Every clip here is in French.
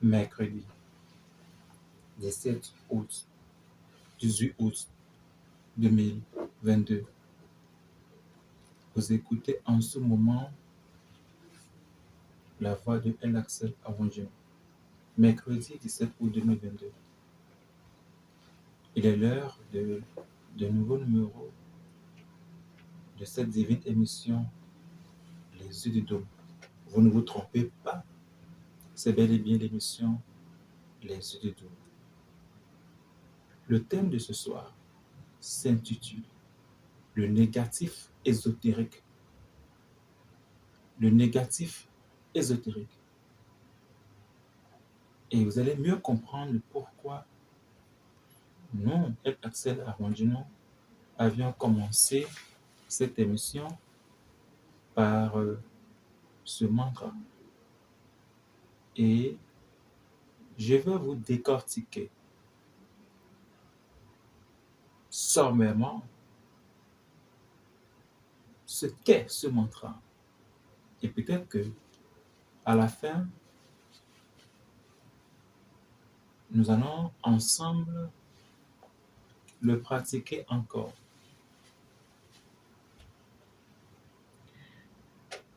mercredi 17 août, 18 août 2022. Vous écoutez en ce moment la voix de El Axel Arondion, mercredi 17 août 2022. Il est l'heure de nouveau numéro de cette divine émission, Les Yeux du Dôme. Vous ne vous trompez pas, c'est bel et bien l'émission Les Yeux du Dôme. Le thème de ce soir s'intitule Le négatif ésotérique. Le négatif ésotérique. Et vous allez mieux comprendre pourquoi nous, El Axel Arondion, avions commencé cette émission par ce mantra. Et je vais vous décortiquer sommairement ce qu'est ce mantra. Et peut-être que à la fin, nous allons ensemble le pratiquer encore.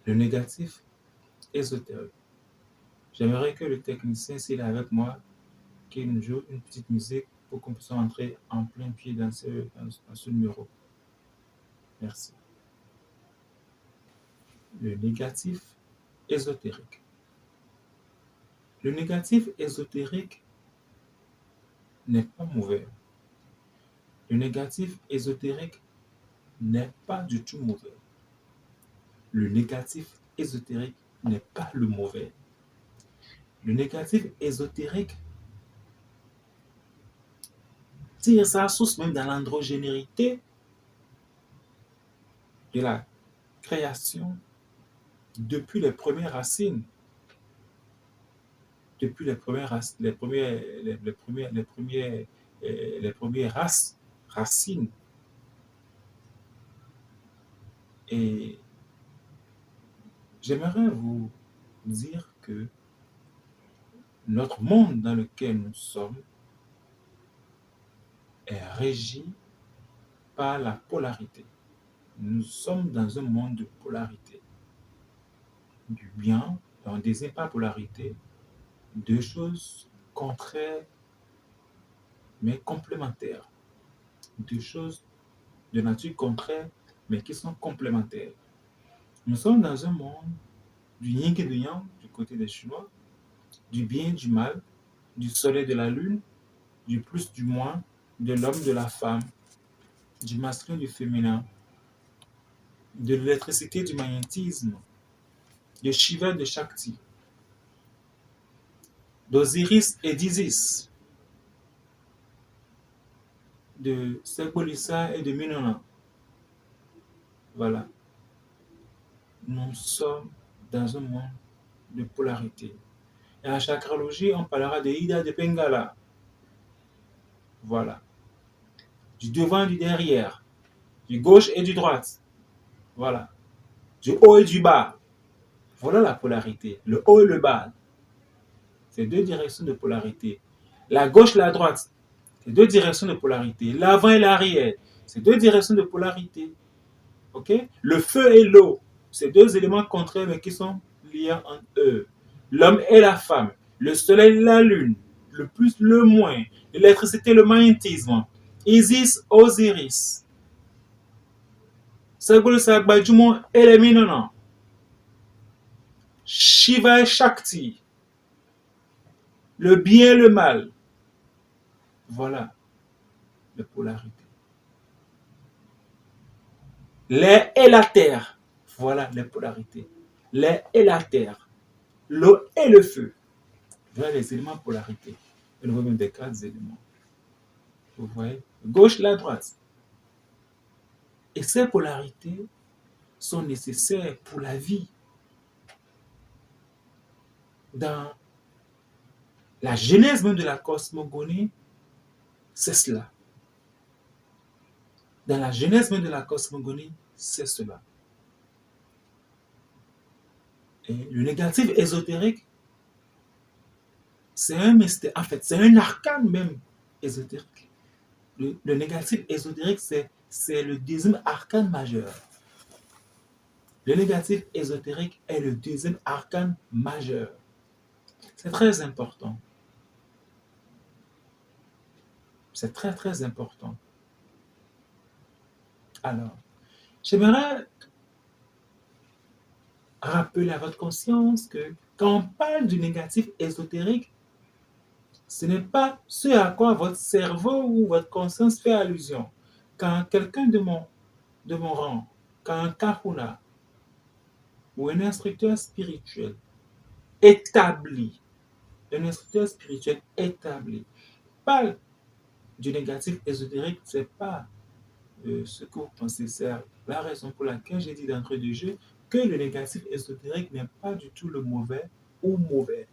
Le négatif ésotérique. J'aimerais que le technicien, s'il est avec moi, qu'il nous joue une petite musique pour qu'on puisse entrer en plein pied dans ce numéro. Merci. Le négatif ésotérique. Le négatif ésotérique n'est pas mauvais. Le négatif ésotérique n'est pas du tout mauvais. Le négatif ésotérique n'est pas le mauvais. Le négatif ésotérique tire sa source même dans l'androgénérité de la création depuis les premières racines. Depuis les premières racines. Et j'aimerais vous dire que notre monde dans lequel nous sommes est régi par la polarité. Nous sommes dans un monde de polarité. Du bien, on désigne par polarité deux choses contraires mais complémentaires. Deux choses de nature contraire mais qui sont complémentaires. Nous sommes dans un monde du yin et du yang du côté des Chinois, du bien et du mal, du soleil et de la lune, du plus du moins, de l'homme de la femme, du masculin et du féminin, de l'électricité et du magnétisme, de Shiva et de Shakti, d'Osiris et d'Isis, de Sekolissa et de Minona. Voilà. Nous sommes dans un monde de polarité. Et en chakrologie, on parlera de Ida de Pingala. Voilà. Du devant et du derrière, du gauche et du droite. Voilà. Du haut et du bas. Voilà la polarité. Le haut et le bas. C'est deux directions de polarité. La gauche et la droite. C'est deux directions de polarité. L'avant et l'arrière. C'est deux directions de polarité. Ok? Le feu et l'eau. C'est deux éléments contraires mais qui sont liés entre eux. L'homme et la femme. Le soleil et la lune. Le plus, le moins. L'électricité, le magnétisme. Isis, Osiris. Sagol Sagbajumon et les Minonans. Shiva et Shakti. Le bien et le mal. Voilà la polarité. L'air et la terre. Voilà les polarités. L'air et la terre. L'eau et le feu. Voilà les éléments polarité. Et nous voyons des quatre éléments. Vous voyez? Gauche, la droite. Et ces polarités sont nécessaires pour la vie. Dans la genèse même de la cosmogonie, c'est cela. Dans la genèse même de la cosmogonie, c'est cela. Et le négatif ésotérique C'est un mystère, en fait, c'est un arcane même ésotérique. Le négatif ésotérique, c'est le deuxième arcane majeur. Le négatif ésotérique est le deuxième arcane majeur. C'est très important. C'est très, très important. Alors, j'aimerais rappeler à votre conscience que quand on parle du négatif ésotérique, ce n'est pas ce à quoi votre cerveau ou votre conscience fait allusion. Quand quelqu'un de mon rang, quand un kahuna ou un instructeur spirituel établi, un instructeur spirituel établi, parle du négatif ésotérique, ce n'est pas ce que vous pensez. C'est la raison pour laquelle j'ai dit d'entrée de jeu que le négatif ésotérique n'est pas du tout le mauvais ou mauvais.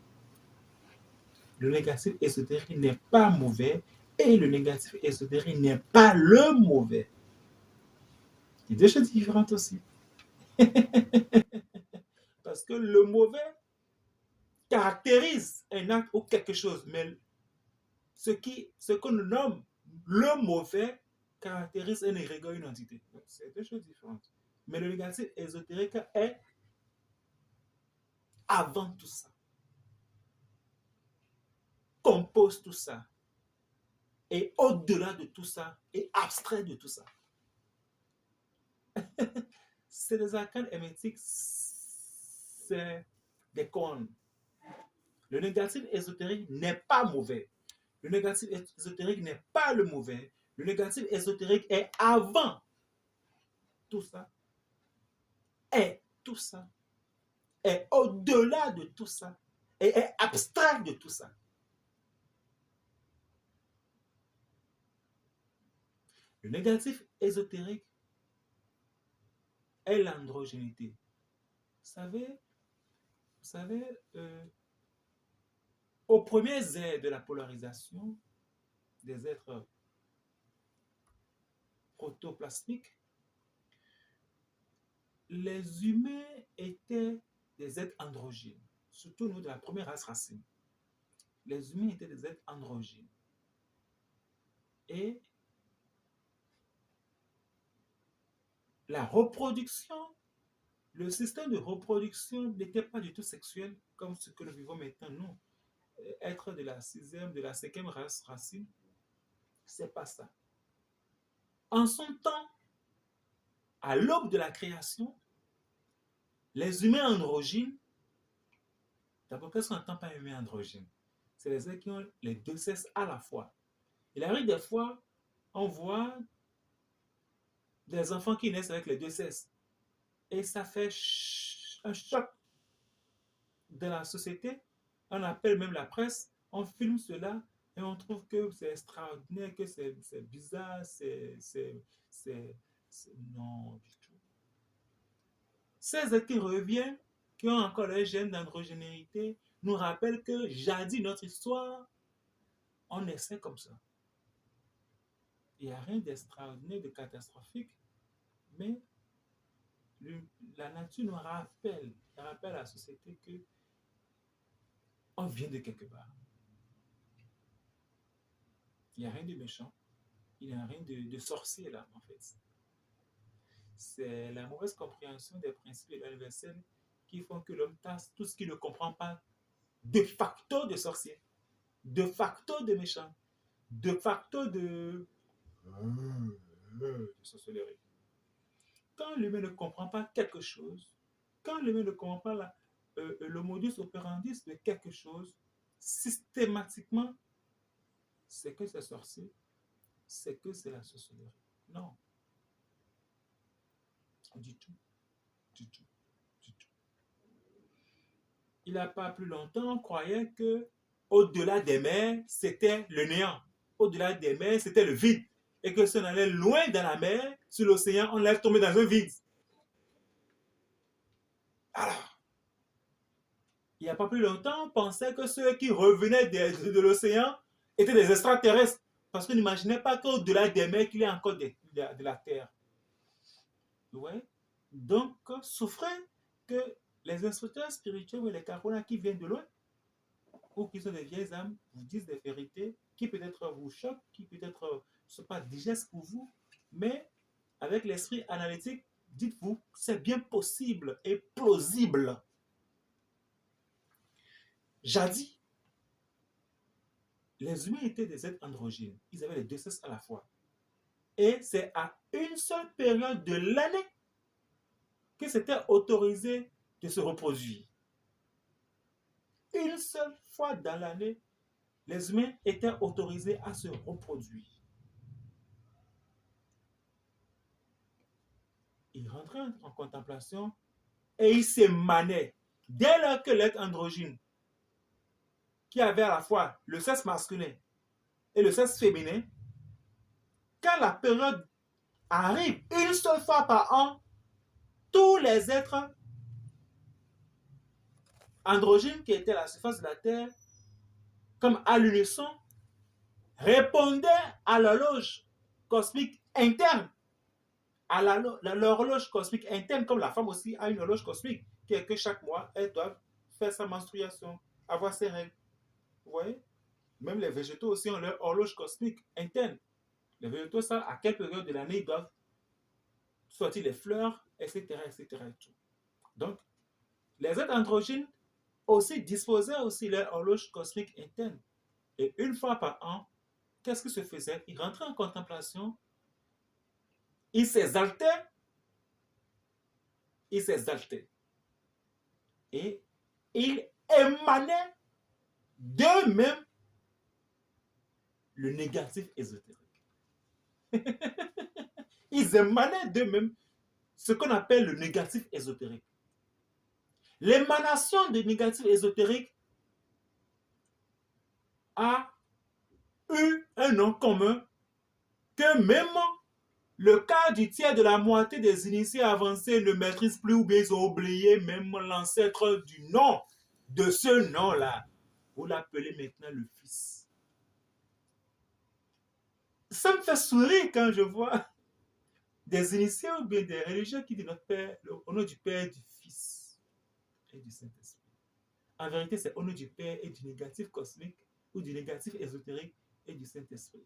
Le négatif ésotérique n'est pas mauvais et le négatif ésotérique n'est pas le mauvais. C'est deux choses différentes aussi. Parce que le mauvais caractérise un acte ou quelque chose, mais ce qu'on nomme le mauvais caractérise un égrégore, une entité. C'est deux choses différentes. Mais le négatif ésotérique est avant tout ça, compose tout ça, et au-delà de tout ça, et abstrait de tout ça. C'est des arcanes hermétiques, c'est des cônes. Le négatif ésotérique n'est pas mauvais. Le négatif ésotérique n'est pas le mauvais. Le négatif ésotérique est avant tout ça, est tout ça, est au-delà de tout ça, et est abstrait de tout ça. Le négatif ésotérique est l'androgénité. Vous savez aux premiers ères de la polarisation des êtres protoplasmiques, les humains étaient des êtres androgynes, surtout nous de la première race racine. Les humains étaient des êtres androgynes. Et la reproduction, le système de reproduction n'était pas du tout sexuel comme ce que nous vivons maintenant, nous. Être de la sixième, de la cinquième race racine, c'est pas ça. En son temps, à l'aube de la création, les humains androgynes, d'abord, qu'est-ce qu'on entend par humain androgyne? C'est les êtres qui ont les deux sexes à la fois. Il arrive des fois, on voit des enfants qui naissent avec les deux sexes. Et ça fait un choc de la société. On appelle même la presse, on filme cela et on trouve que c'est extraordinaire, que c'est bizarre, non du tout. Ces êtres qui reviennent, qui ont encore les gènes d'androgénérité, nous rappellent que jadis notre histoire, on essaie comme ça. Il n'y a rien d'extraordinaire, de catastrophique, mais la nature nous rappelle à la société que on vient de quelque part. Il n'y a rien de méchant, il n'y a rien de sorcier là, en fait. C'est la mauvaise compréhension des principes de l'universel qui font que l'homme tasse tout ce qu'il ne comprend pas de facto de sorcier, de facto de méchant, de facto de sorcellerie. Quand l'humain ne comprend pas quelque chose, quand l'humain ne comprend pas le modus operandi de quelque chose, systématiquement, c'est que c'est sorcier, c'est que c'est la sorcellerie. Non. Du tout. Du tout. Du tout. Il n'y a pas plus longtemps, on croyait que au-delà des mers, c'était le néant. Au-delà des mers, c'était le vide. Et que si on allait loin dans la mer, sur l'océan, on allait tomber dans un vide. Alors, il n'y a pas plus longtemps, on pensait que ceux qui revenaient de l'océan étaient des extraterrestres. Parce qu'on n'imaginait pas qu'au-delà des mers, qu'il y a encore de la terre. Ouais. Donc, souffrez que les instructeurs spirituels ou les kahunas qui viennent de loin ou qui sont des vieilles âmes, vous disent des vérités qui peut-être vous choquent, qui peut-être ne sont pas digestes pour vous, mais avec l'esprit analytique, dites-vous, c'est bien possible et plausible. Jadis, les humains étaient des êtres androgynes. Ils avaient les deux sexes à la fois. Et c'est à une seule période de l'année que c'était autorisé de se reproduire. Une seule fois dans l'année, les humains étaient autorisés à se reproduire. Ils rentraient en contemplation et ils s'émanaient. Dès lors que l'être androgyne, qui avait à la fois le sexe masculin et le sexe féminin, quand la période arrive une seule fois par an, tous les êtres androgynes qui étaient à la surface de la Terre, comme à l'unisson, répondaient à l'horloge cosmique interne, à l'horloge cosmique interne, comme la femme aussi a une horloge cosmique, qui est que chaque mois, elle doit faire sa menstruation, avoir ses règles. Vous voyez? Même les végétaux aussi ont leur horloge cosmique interne. Les végétaux savent à quelle période de l'année ils doivent sortir les fleurs, etc., etc. Donc, les êtres androgynes aussi disposaient aussi leur horloge cosmique interne. Et une fois par an, qu'est-ce que se faisait? Ils rentraient en contemplation, ils s'exaltaient, et ils émanaient d'eux-mêmes le négatif ésotérique. Ils émanaient d'eux-mêmes ce qu'on appelle le négatif ésotérique. L'émanation du négatif ésotérique a eu un nom commun que même le quart du tiers de la moitié des initiés avancés ne maîtrisent plus ou bien ils ont oublié même l'ancêtre du nom de ce nom-là. Vous l'appelez maintenant le Fils. Ça me fait sourire quand je vois des initiés ou bien des religieux qui disent notre Père, au nom du Père, du Fils et du Saint-Esprit. En vérité, c'est au nom du Père et du négatif cosmique ou du négatif ésotérique et du Saint-Esprit.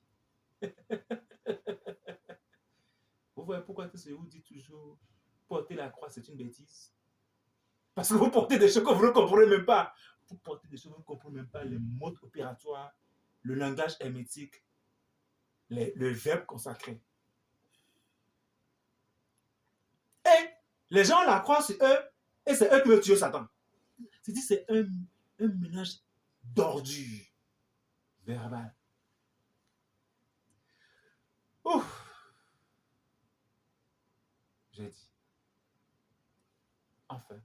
Vous voyez pourquoi je vous dis toujours porter la croix, c'est une bêtise? Parce que vous portez des choses que vous ne comprenez même pas. Vous portez des choses que vous ne comprenez même pas, les modes opératoires, le langage hermétique, le verbe consacré. Et les gens la croient sur eux et c'est eux qui veulent tuer Satan. C'est-à-dire c'est un mélange d'ordures verbales. Ouf. J'ai dit, enfin,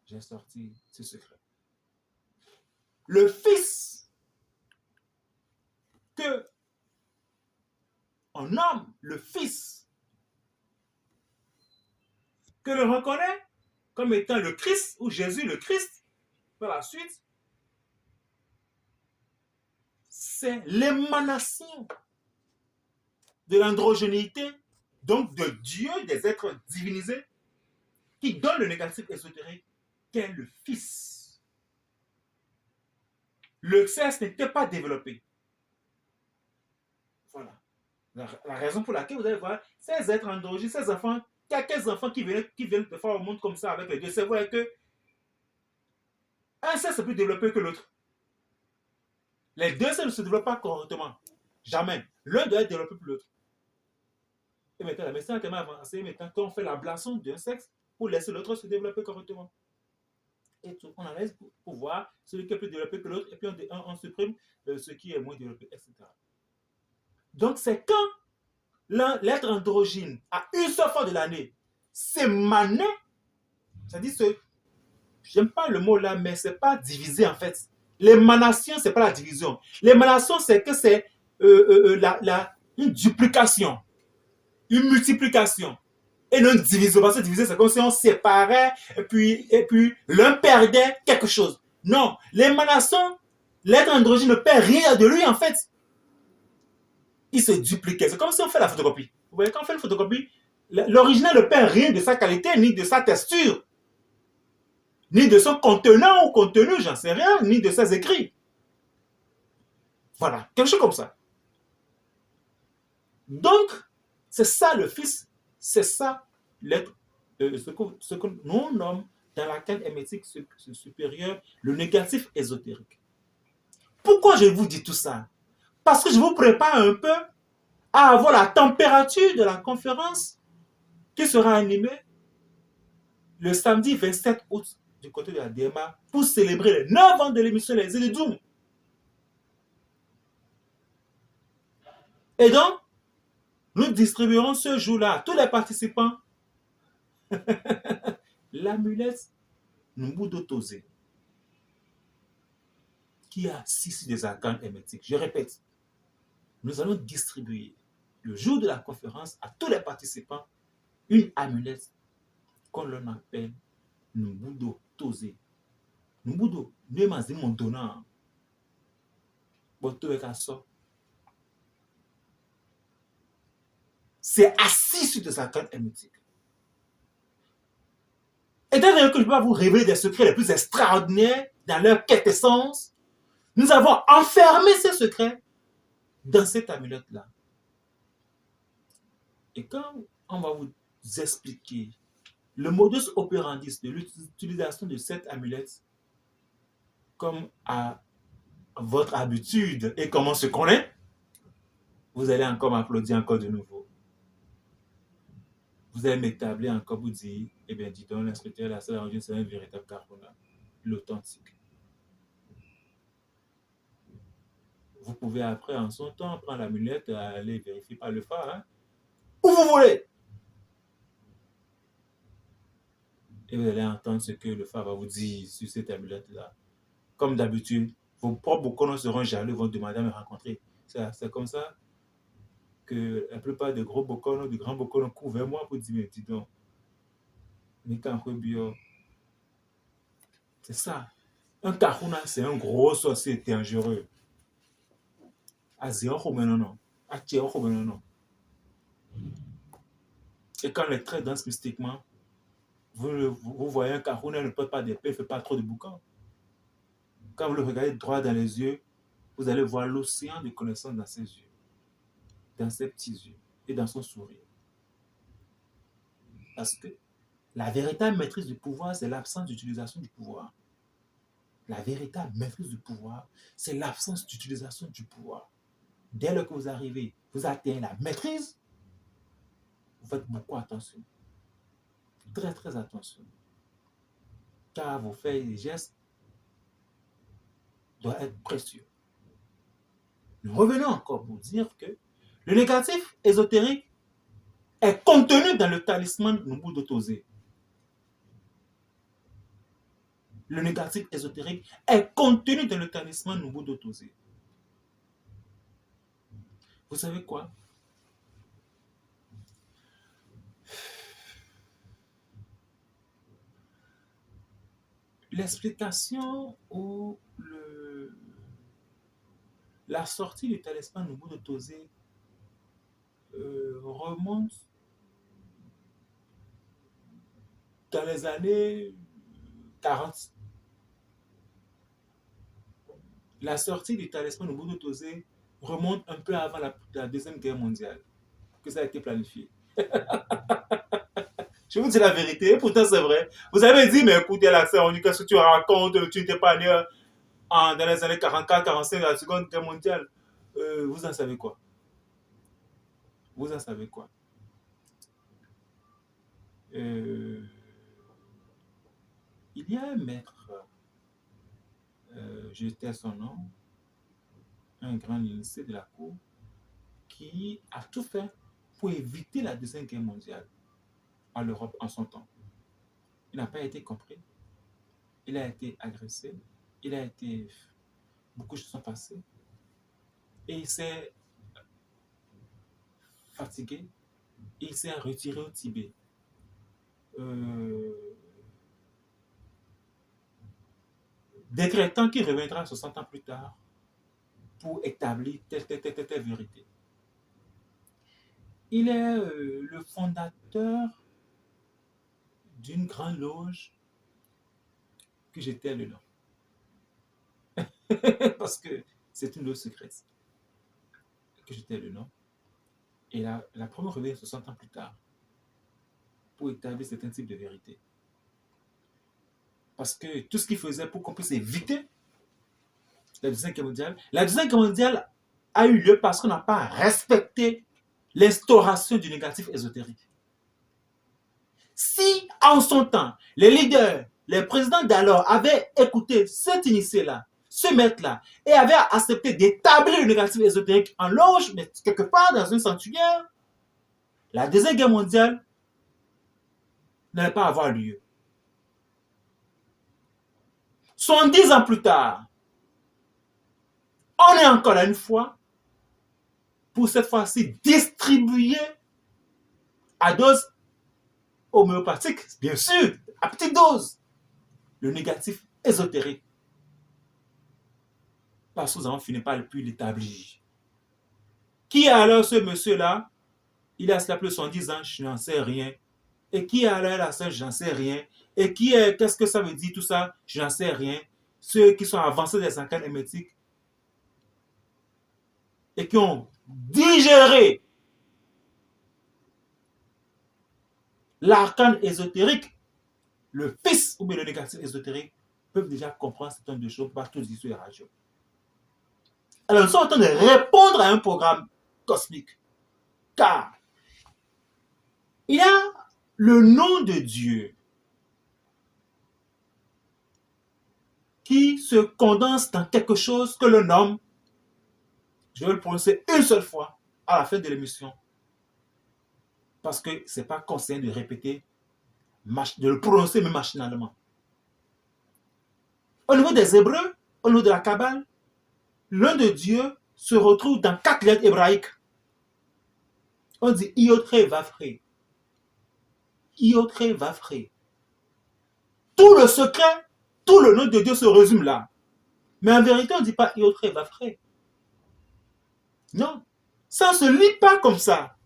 j'ai sorti ce secret. Le Fils que on nomme le Fils que l'on reconnaît comme étant le Christ ou Jésus le Christ par la suite, c'est l'émanation de l'androgénéité, donc de Dieu, des êtres divinisés, qui donne le négatif ésotérique, qu'est le Fils. Le sexe n'était pas développé. Voilà. La raison pour laquelle vous allez voir ces êtres androgynes, ces enfants, quelques enfants qui viennent de faire au monde comme ça avec les deux, c'est vrai que un sexe est plus développé que l'autre. Les deux sexes ne se développent pas correctement. Jamais. L'un doit être développé plus l'autre. Et maintenant, la médecine est tellement avancée, maintenant qu'on fait l'ablation d'un sexe pour laisser l'autre se développer correctement. Et tout. On en laisse pour voir celui qui est plus développé que l'autre, et puis on supprime ce qui est moins développé, etc. Donc, c'est quand l'être androgyne, à une seule fois de l'année, s'émane, c'est-à-dire, j'aime pas le mot là, mais c'est pas divisé en fait. L'émanation, c'est pas la division. L'émanation, c'est que c'est une duplication, une multiplication. Et non division. Parce que diviser, c'est comme si on séparait et puis l'un perdait quelque chose. Non, l'émanation, l'être androgyne ne perd rien de lui en fait. Il se dupliquait. C'est comme si on fait la photocopie. Vous voyez, quand on fait une photocopie, l'original ne perd rien de sa qualité ni de sa texture. ni de son contenant ou contenu, j'en sais rien, ni de ses écrits. Voilà, quelque chose comme ça. Donc, c'est ça le Fils, c'est ça l'être, ce que nous nommons dans la quête hermétique supérieure, le négatif ésotérique. Pourquoi je vous dis tout ça? Parce que je vous prépare un peu à avoir la température de la conférence qui sera animée le samedi 27 août du côté de la DMA pour célébrer les 9 ans de l'émission Les Idées Doom. Et donc, nous distribuerons ce jour-là à tous les participants l'amulette Numbudo Tose qui a 6 des arcanes hermétiques. Je répète, nous allons distribuer le jour de la conférence à tous les participants une amulette qu'on l'on appelle Numbudo Tose. Numbudo, ne m'a dit mon donnant. C'est assis sur des arcanes hermétiques. Étant donné que je ne peux pas vous révéler des secrets les plus extraordinaires dans leur quintessence, nous avons enfermé ces secrets dans cette amulette-là. Et quand on va vous expliquer le modus operandi de l'utilisation de cette amulette, comme à votre habitude et comment se connaît, vous allez encore m'applaudir encore de nouveau. Vous allez m'établir encore, vous dire, eh bien, dis donc, l'inspecteur de la salle d'origine, c'est un véritable Carpona, l'authentique. Vous pouvez après, en son temps, prendre l'amulette et aller vérifier par le phare, hein, où vous voulez. Et vous allez entendre ce que le phare va vous dire sur cette amulette-là. Comme d'habitude, vos propres boconos seront jaloux, vont demander à me rencontrer. C'est comme ça que la plupart des gros boconos, des grands boconos courent vers moi pour dire, mais dis donc, mais quand bio, c'est ça. Un Kahuna, c'est un gros sorcier dangereux. À zéro, mais non. À zéro, mais non. Et quand les traits dansent mystiquement, vous voyez un Kahuna ne peut pas d'épée, ne fait pas trop de boucan. Quand vous le regardez droit dans les yeux, vous allez voir l'océan de connaissances dans ses yeux, dans ses petits yeux et dans son sourire. Parce que la véritable maîtrise du pouvoir, c'est l'absence d'utilisation du pouvoir. La véritable maîtrise du pouvoir, c'est l'absence d'utilisation du pouvoir. Dès lors que vous arrivez, vous atteignez la maîtrise, vous faites beaucoup attention. Très, très attention. Car vos faits et gestes doivent être précieux. Nous revenons encore pour dire que le négatif ésotérique est contenu dans le talisman Numbudo Tose. Le négatif ésotérique est contenu dans le talisman Numbudo Tose. Vous savez quoi? L'explication ou la sortie du talisman Numbudo Tose remonte dans les années 40. La sortie du talisman Numbudo Tose remonte un peu avant la Deuxième Guerre mondiale, que ça a été planifié. Je vous dis la vérité, et pourtant c'est vrai. Vous avez dit, mais écoutez, l'accès, on dit qu'est-ce que tu racontes, tu n'étais pas né dans les années 44-45, la Seconde Guerre mondiale. Vous en savez quoi? Vous en savez quoi? Il y a un maître, je tais son nom, un grand lycée de la cour, qui a tout fait pour éviter la Deuxième Guerre mondiale en Europe en son temps. Il n'a pas été compris. Il a été agressé. Il a été... Beaucoup de choses sont passées. Et il s'est fatigué. Et il s'est retiré au Tibet. Décrétant qu'il reviendra 60 ans plus tard pour établir telle vérité. Il est le fondateur d'une grande loge que j'étais le nom. Parce que c'est une loi secrète. Que j'étais le nom. Et la première révélée 60 ans plus tard pour établir certains types de vérité. Parce que tout ce qu'il faisait pour qu'on puisse éviter la Deuxième Guerre mondiale, la Deuxième Guerre mondiale a eu lieu parce qu'on n'a pas respecté l'instauration du négatif ésotérique. Si, en son temps, les leaders, les présidents d'alors avaient écouté cet initié-là, ce maître-là, et avaient accepté d'établir le négatif ésotérique en loge, mais quelque part dans une sanctuaire, la Deuxième Guerre mondiale n'allait pas avoir lieu. 70 ans plus tard, on est encore là une fois pour cette fois-ci distribuer à dose homéopathique, bien sûr, à petite dose, le négatif ésotérique. Parce que nous avons fini par le plus l'établir. Qui est alors ce monsieur-là? Il a cela plus de 70 ans, je n'en sais rien. Et qui est alors la seule, je n'en sais rien. Et qui est, qu'est-ce que ça veut dire tout ça? Je n'en sais rien. Ceux qui sont avancés des arcanes hermétiques et qui ont digéré l'arcane ésotérique, le fils ou bien le négatif ésotérique, peuvent déjà comprendre ce genre de choses par tous les sur les radios. Alors nous sommes en train de répondre à un programme cosmique. Car il y a le nom de Dieu qui se condense dans quelque chose que l'on nomme, je vais le prononcer une seule fois à la fin de l'émission, parce que ce n'est pas conseillé de répéter, de le prononcer même machinalement. Au niveau des Hébreux, au niveau de la Kabbale, le nom de Dieu se retrouve dans 4 lettres hébraïques. On dit Iotre Vafre. Iotre Vafre. Tout le secret, tout le nom de Dieu se résume là. Mais en vérité, on ne dit pas Iotre Vafre. Non, ça ne se lit pas comme ça.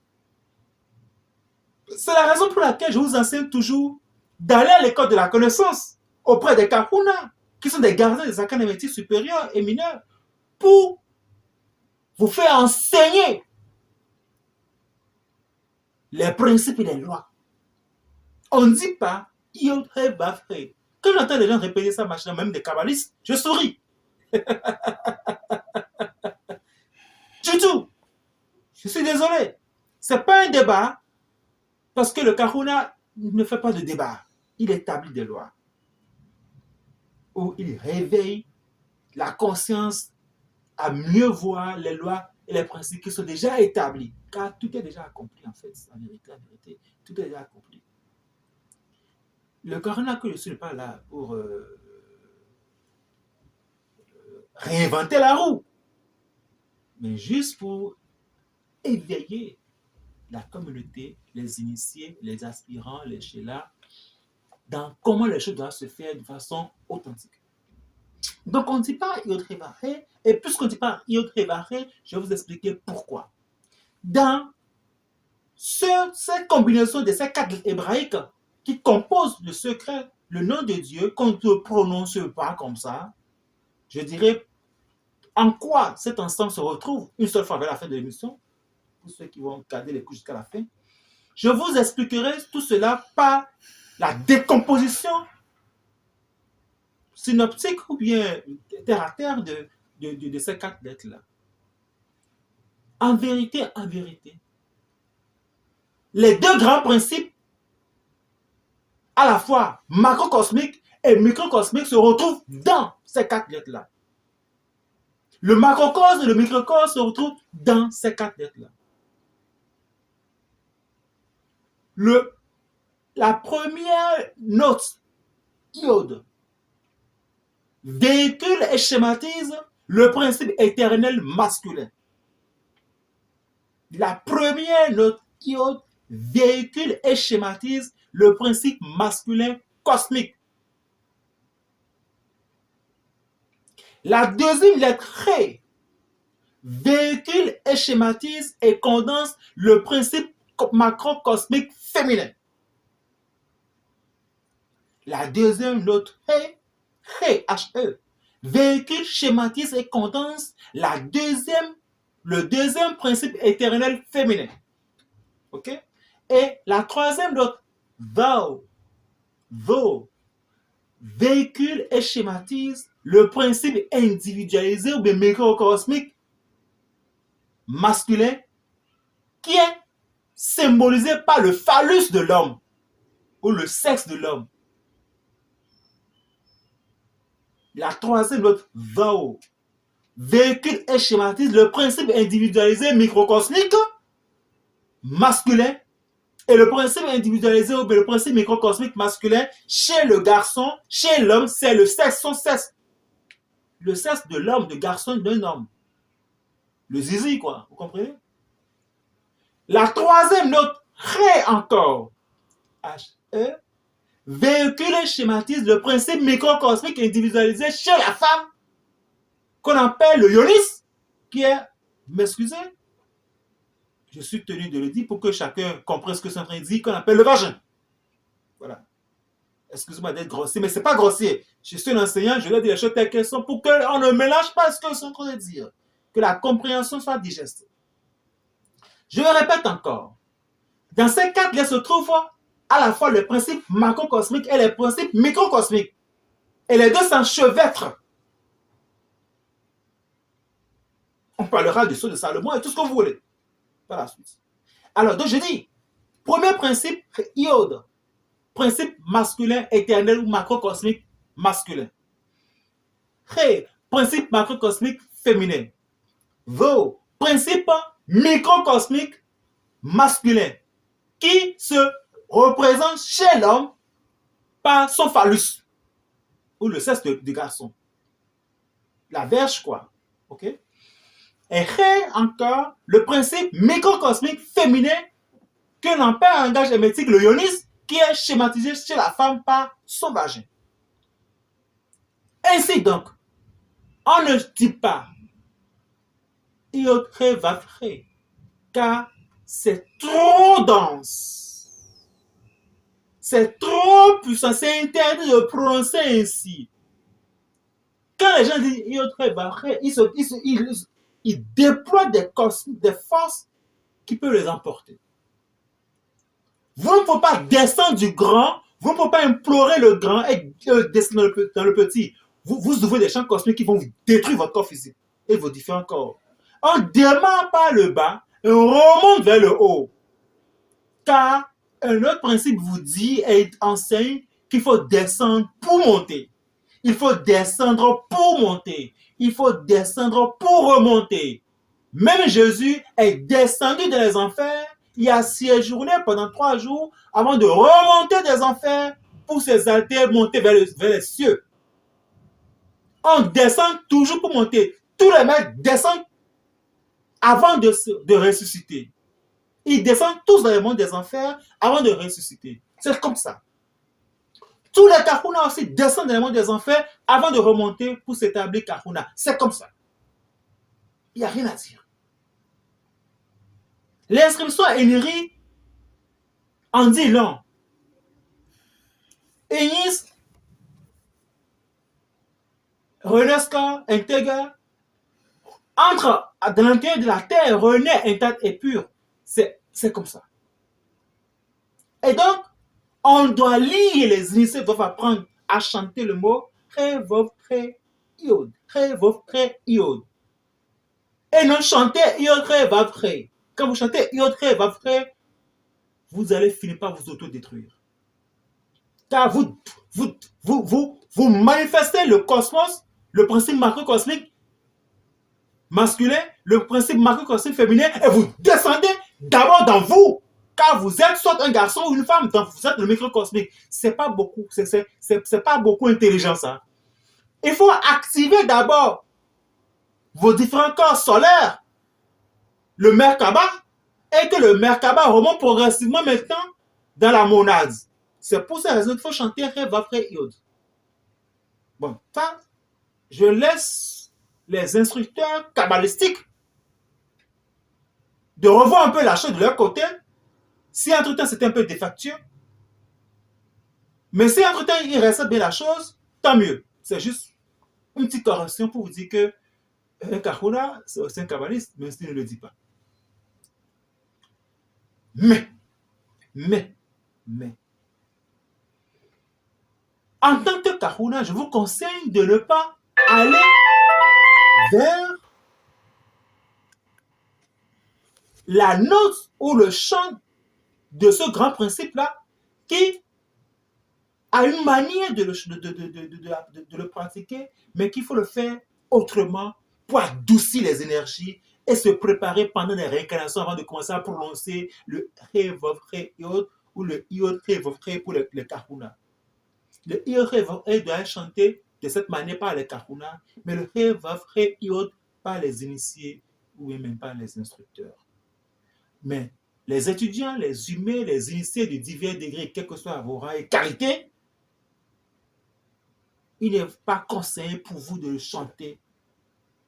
C'est la raison pour laquelle je vous enseigne toujours d'aller à l'école de la connaissance auprès des Kahuna, qui sont des gardiens des arcanes hermétiques supérieurs et mineurs, pour vous faire enseigner les principes et les lois. On ne dit pas Iotre Vafre. Quand j'entends les gens répéter ça, même des kabbalistes, je souris. Du tout. Je suis désolé. Ce n'est pas un débat, parce que le Kahuna ne fait pas de débat. Il établit des lois. Où il réveille la conscience à mieux voir les lois et les principes qui sont déjà établis. Car tout est déjà accompli, en fait. En vérité, tout est déjà accompli. Le Kahuna que je suis pas là pour réinventer la roue, mais juste pour éveiller la communauté, les initiés, les aspirants, les chélas, dans comment les choses doivent se faire de façon authentique. Donc, on ne dit pas Iotre Vafre, et puisqu'on ne dit pas Iotre Vafre, je vais vous expliquer pourquoi. Dans cette combinaison de ces 4 hébraïques qui composent le secret, le nom de Dieu, qu'on ne prononce pas comme ça, je dirais en quoi cet ensemble se retrouve une seule fois vers la fin de l'émission, pour ceux qui vont garder les coups jusqu'à la fin. Je vous expliquerai tout cela par la décomposition synoptique ou bien terre à terre de ces 4 lettres-là. En vérité, les 2 grands principes, à la fois macrocosmiques et microcosmiques, se retrouvent dans ces 4 lettres-là. Le macrocosme et le microcosme se retrouvent dans ces 4 lettres-là. La première note, iode, véhicule et schématise le principe éternel masculin. La première note, iode, véhicule et schématise le principe masculin cosmique. La deuxième lettre, ré, véhicule et schématise et condense le principe macrocosmique féminin. La deuxième note, ré, He, H-E. Véhicule schématise et condense le deuxième principe éternel féminin. Ok? Et la troisième lettre, thou, véhicule et schématise le principe individualisé ou microcosmique masculin qui est symbolisé par le phallus de l'homme ou le sexe de l'homme. La troisième lettre, thou, véhicule et schématise le principe individualisé microcosmique masculin et le principe individualisé ou le principe microcosmique masculin chez le garçon, chez l'homme, c'est le sexe, son sexe. Le sexe de l'homme, de garçon, d'un homme. Le zizi, quoi. Vous comprenez? La troisième note, ré encore. H-E, véhicule et schématise le principe microcosmique individualisé chez la femme qu'on appelle le ionis, qui est, m'excusez, je suis tenu de le dire pour que chacun comprenne ce que c'est en train de dire, qu'on appelle le vagin. Voilà. Excusez-moi d'être grossier, mais ce n'est pas grossier. Je suis un enseignant, je dois dire les choses telles qu'elles sont pour qu'on ne mélange pas ce que je suis en train de dire. Que la compréhension soit digeste. Je le répète encore. Dans ces quatre liens se trouvent à la fois le principe macrocosmique et le principe microcosmique. Et les deux s'enchevêtrent. On parlera du sceau de Salomon et tout ce que vous voulez. Par la suite. Alors, donc je dis, premier principe, iode. Principe masculin éternel ou macrocosmique masculin. Ré, principe macrocosmique féminin. Vo, principe microcosmique masculin qui se représente chez l'homme par son phallus ou le sexe du garçon. La verge, quoi. Ok? Et ré, encore, le principe microcosmique féminin que l'on perd en langage hermétique, le ionis, qui est schématisé chez la femme par son vagin. Ainsi donc, on ne dit pas iode ré va ré, car c'est trop dense. C'est trop puissant, c'est interdit de prononcer ainsi. Quand les gens disent iode ré va ré, ils déploient des forces qui peuvent les emporter. Vous ne pouvez pas descendre du grand, vous ne pouvez pas implorer le grand et descendre dans le petit. Vous ouvrez des champs cosmiques qui vont vous détruire votre corps physique et vos différents corps. On démarre par le bas et on remonte vers le haut. Car un autre principe vous dit et enseigne qu'il faut descendre pour monter. Il faut descendre pour monter. Il faut descendre pour remonter. Même Jésus est descendu dans les enfers. Il a séjourné pendant 3 jours avant de remonter des enfers pour s'exalter, monter vers les cieux. On descend toujours pour monter. Tous les maîtres descendent avant de ressusciter. Ils descendent tous dans le monde des enfers avant de ressusciter. C'est comme ça. Tous les Kahuna aussi descendent dans le monde des enfers avant de remonter pour s'établir Kahuna. C'est comme ça. Il n'y a rien à dire. L'inscription à Eniri en dit long. Enis, Renesca, Integra, entre dans l'intérieur de la terre, renaît intact et pur. C'est comme ça. Et donc, on doit lire les initiés, doivent apprendre à chanter le mot Ré, Vov, Ré, Iode. Ré, Vov, Ré, Iode. Et non chanter Iode, Ré, Vav, Ré. Quand vous chantez Iode, Ré, Vav, Ré, vous allez finir par vous autodétruire. Car vous manifestez le cosmos, le principe macrocosmique masculin, le principe macrocosmique féminin, et vous descendez d'abord dans vous. Car vous êtes soit un garçon ou une femme, donc vous êtes le microcosmique. C'est pas beaucoup intelligent ça. Il faut activer d'abord vos différents corps solaires, le Merkaba, et que le Merkaba remonte progressivement maintenant dans la monade. C'est pour cette raison qu'il faut chanter Ré, Vav, Ré, Iode. Bon, ça, je laisse les instructeurs kabbalistiques de revoir un peu la chose de leur côté. Si entre-temps c'est un peu défectueux, mais si entre-temps il reste bien la chose, tant mieux. c'est juste une petite correction pour vous dire que un kahuna, c'est aussi un kabbaliste, même s'il ne le dit pas. Mais, mais, en tant que kahuna, je vous conseille de ne pas aller vers la note ou le chant de ce grand principe-là qui a une manière de le pratiquer, mais qu'il faut le faire autrement pour adoucir les énergies et se préparer pendant les réincarnations avant de commencer à prononcer le He Vav He Yod ou le Yod He Vav He pour les Kahuna. Le Yod He Vav He doit être chanté de cette manière par les Kahuna, mais le He Vav He Yod par les initiés ou même par les instructeurs. Mais les étudiants, les humains, les initiés de divers degrés, quel que soit vos rangs et qualités, il n'est pas conseillé pour vous de le chanter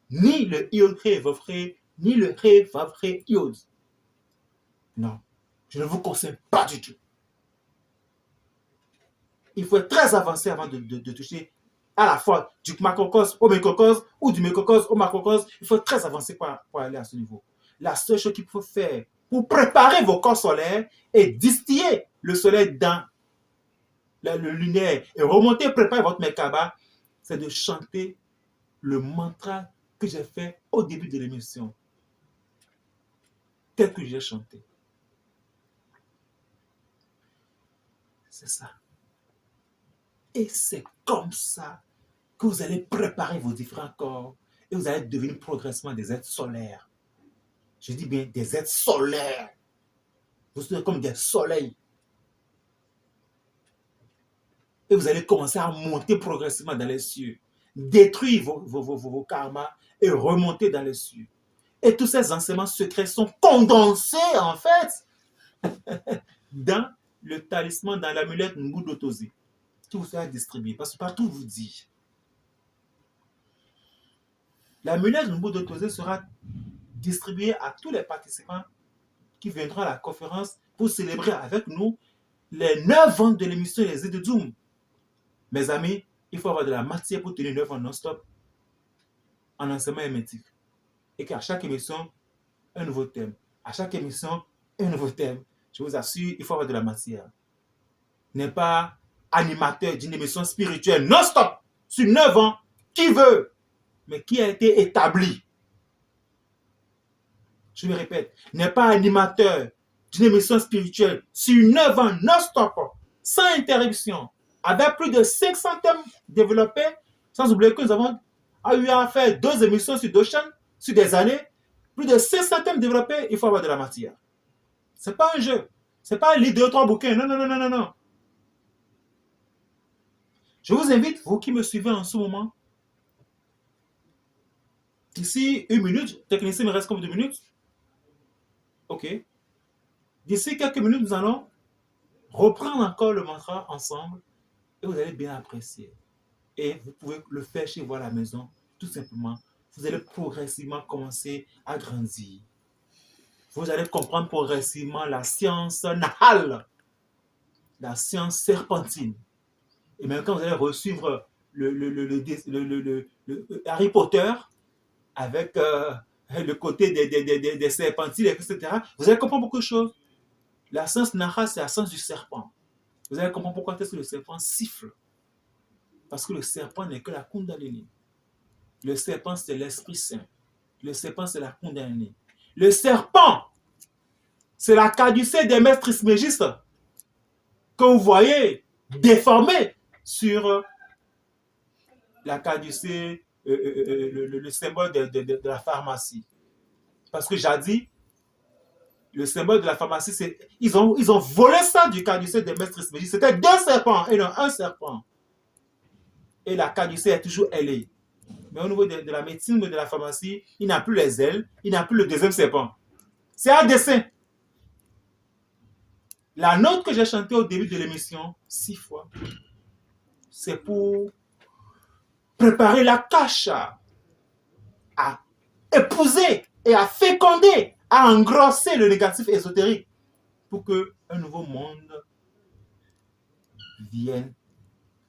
ni le Yod He Vav He, ni le He Vav He Yod. Non, je ne vous conseille pas du tout. Il faut être très avancé avant de toucher à la fois du macrocosme au microcosme ou du microcosme au macrocosme. Il faut être très avancé pour aller à ce niveau. La seule chose qu'il faut faire pour préparer vos corps solaires et distiller le soleil dans le lunaire et remonter, préparer votre Merkaba, c'est de chanter le mantra que j'ai fait au début de l'émission, tel que j'ai chanté. C'est ça. Et c'est comme ça que vous allez préparer vos différents corps et vous allez devenir progressivement des êtres solaires. Je dis bien des êtres solaires. Vous serez comme des soleils. Et vous allez commencer à monter progressivement dans les cieux, détruire vos karmas et remonter dans les cieux. Et tous ces enseignements secrets sont condensés, en fait, dans le talisman, dans l'amulette Mbudotozi, qui vous sera distribué. Parce que partout vous dit. L'amulette Mbudotozi sera distribuée à tous les participants qui viendront à la conférence pour célébrer avec nous les 9 ans de l'émission Les Idées de Zoom. Mes amis, il faut avoir de la matière pour tenir 9 ans non-stop en enseignement hermétique. Et qu'à chaque émission, un nouveau thème. À chaque émission, un nouveau thème. Je vous assure, il faut avoir de la matière. N'est pas animateur d'une émission spirituelle non-stop sur 9 ans, qui veut, mais qui a été établi. Je me répète, n'est pas animateur d'une émission spirituelle sur 9 ans non-stop, sans interruption, avec plus de 500 thèmes développés, sans oublier que nous avons eu à faire 2 émissions sur 2 chaînes, sur des années, plus de 500 thèmes développés, il faut avoir de la matière. Ce n'est pas un jeu. Ce n'est pas lire 2 ou 3 bouquins. Non, non, non, non, non, non. Je vous invite, vous qui me suivez en ce moment, d'ici 1 minute, technicien, il me reste comme 2 minutes. Ok. D'ici quelques minutes, nous allons reprendre encore le mantra ensemble et vous allez bien apprécier. Et vous pouvez le faire chez vous à la maison, tout simplement. Vous allez progressivement commencer à grandir. Vous allez comprendre progressivement la science Nahal, la science serpentine. Et même quand vous allez resuivre le Harry Potter avec le côté des serpentines, etc., vous allez comprendre beaucoup de choses. La science Nahal, c'est la science du serpent. Vous allez comprendre pourquoi est-ce que le serpent siffle. Parce que le serpent n'est que la Kundalini. Le serpent, c'est l'Esprit Saint. Le serpent, c'est la Kundalini. Le serpent, c'est la caducée des maîtres trismégistes que vous voyez déformée sur la caducée, le symbole de la pharmacie. Parce que jadis, le symbole de la pharmacie, c'est ils ont volé ça du caducée des maîtres trismégistes. C'était 2 serpents et non 1 serpent. Et la caducée est toujours ailée. Mais au niveau de la médecine ou de la pharmacie, il n'a plus les ailes, il n'a plus le 2e serpent. C'est un dessin. La note que j'ai chantée au début de l'émission, 6 fois, c'est pour préparer la cache à épouser et à féconder, à engrosser le négatif ésotérique pour qu'un nouveau monde vienne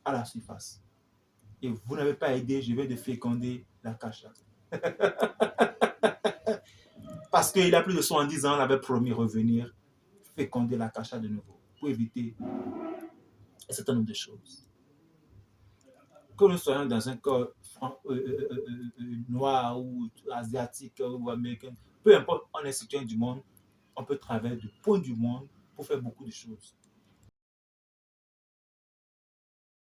à la surface. et vous n'avez pas aidé, je vais de féconder l'Akasha. Parce qu'il a plus de 70 ans, on avait promis revenir féconder l'Akasha de nouveau pour éviter un certain nombre de choses. Que nous soyons dans un corps noir ou asiatique ou américain, peu importe, on est citoyen du monde, on peut travailler du point du monde pour faire beaucoup de choses.